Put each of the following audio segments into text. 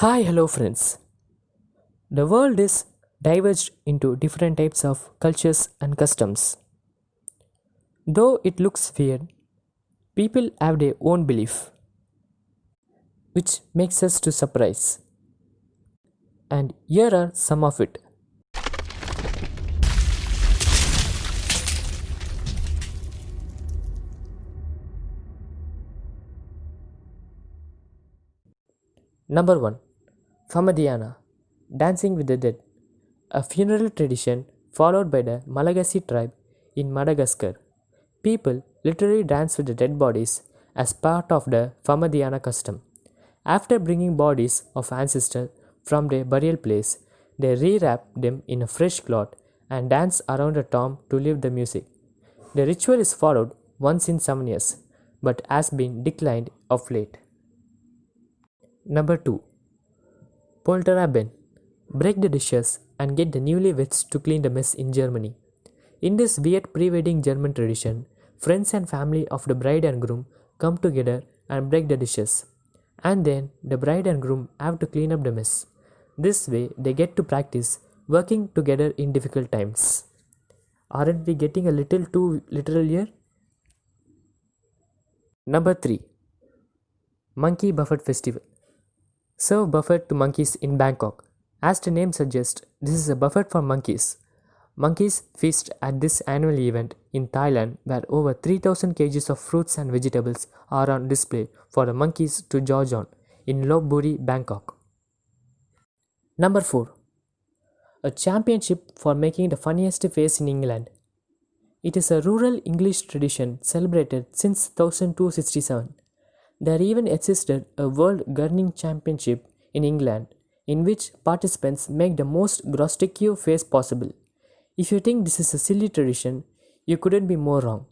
Hi, hello friends. The world is diverged into different types of cultures and customs. Though it looks weird, people have their own belief, which makes us to surprise. And here are some of it. Number 1. Famadiana, Dancing with the Dead, a funeral tradition followed by the Malagasy tribe in Madagascar. People literally dance with the dead bodies as part of the Famadiana custom. After bringing bodies of ancestors from their burial place, they rewrap them in a fresh cloth and dance around the tomb to live the music. The ritual is followed once in 7 years, but has been declined of late. Number 2. Polteraben. Break the dishes and get the newlyweds to clean the mess in Germany. In this weird pre-wedding German tradition, friends and family of the bride and groom come together and break the dishes. And then the bride and groom have to clean up the mess. This way they get to practice working together in difficult times. Aren't we getting a little too literal here? Number 3. Monkey Buffet Festival. Serve buffet to monkeys in Bangkok. As the name suggests, this is a buffet for monkeys. Monkeys feast at this annual event in Thailand where over 3000 kgs of fruits and vegetables are on display for the monkeys to gorge on in Lopburi, Bangkok. Number 4. A championship for making the funniest face in England. It is a rural English tradition celebrated since 1267. There even existed a World Gurning Championship in England in which participants make the most grotesque face possible. If you think this is a silly tradition, you couldn't be more wrong.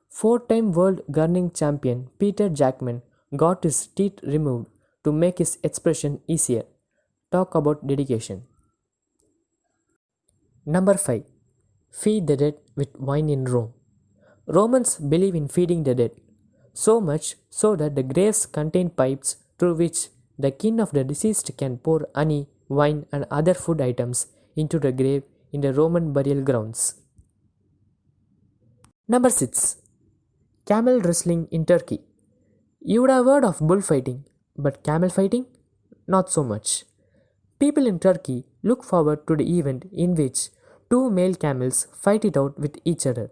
Four-time World Gurning Champion Peter Jackman got his teeth removed to make his expression easier. Talk about dedication. Number 5. Feed the dead with wine in Rome. Romans believe in feeding the dead, so much so that the graves contain pipes through which the kin of the deceased can pour honey, wine, and other food items into the grave in the Roman burial grounds. Number 6. Camel wrestling in Turkey. You would have heard of bullfighting, but camel fighting? Not so much. People in Turkey look forward to the event in which two male camels fight it out with each other.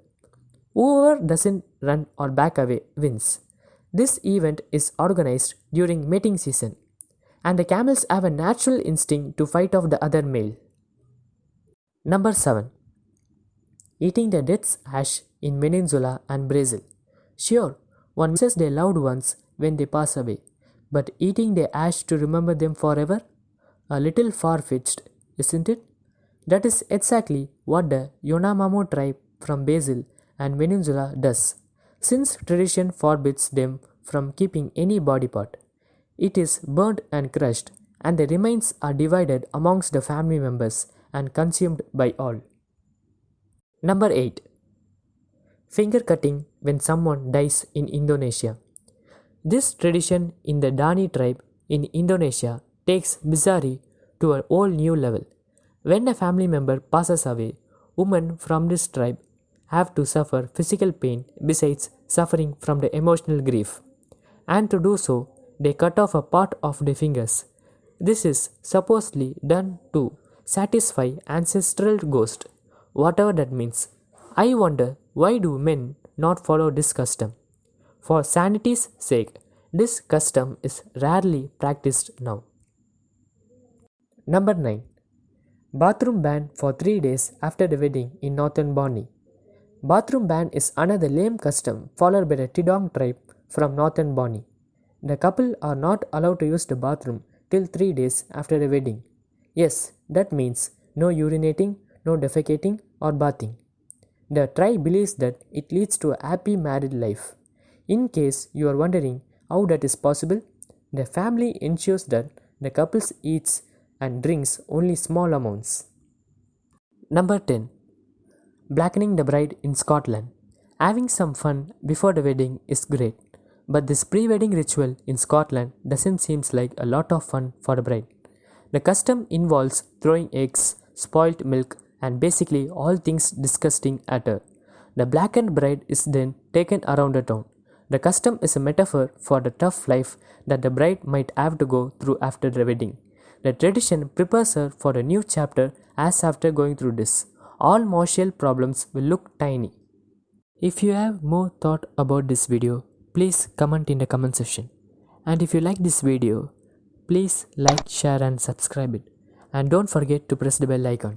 Whoever doesn't run or back away wins. This event is organized during mating season, and the camels have a natural instinct to fight off the other male. Number 7. Eating the dead's ash in Venezuela and Brazil. Sure, one misses their loved ones when they pass away, but eating their ash to remember them forever? A little far-fetched, isn't it? That is exactly what the Yanomamo tribe from Brazil and Venezuela does, since tradition forbids them from keeping any body part. It is burnt and crushed, and the remains are divided amongst the family members and consumed by all. Number 8. Finger cutting when someone dies in Indonesia. This tradition in the Dani tribe in Indonesia takes bizarre to a whole new level. When a family member passes away, women from this tribe have to suffer physical pain besides suffering from the emotional grief. And to do so, they cut off a part of their fingers. This is supposedly done to satisfy ancestral ghost, whatever that means. I wonder why do men not follow this custom? For sanity's sake, this custom is rarely practiced now. Number 9. Bathroom ban for 3 days after the wedding in northern Borneo. Bathroom ban is another lame custom followed by the Tidong tribe from northern Borneo. The couple are not allowed to use the bathroom till 3 days after the wedding. Yes, that means no urinating, no defecating or bathing. The tribe believes that it leads to a happy married life. In case you are wondering how that is possible, the family ensures that the couple eats and drinks only small amounts. Number 10. Blackening the bride in Scotland. Having some fun before the wedding is great, but this pre-wedding ritual in Scotland doesn't seem like a lot of fun for the bride. The custom involves throwing eggs, spoilt milk, and basically all things disgusting at her. The blackened bride is then taken around the town. The custom is a metaphor for the tough life that the bride might have to go through after the wedding. The tradition prepares her for a new chapter as after going through this. All martial problems will look tiny. If you have more thought about this video, please comment in the comment section. And if you like this video, please like, share and subscribe it. And don't forget to press the bell icon.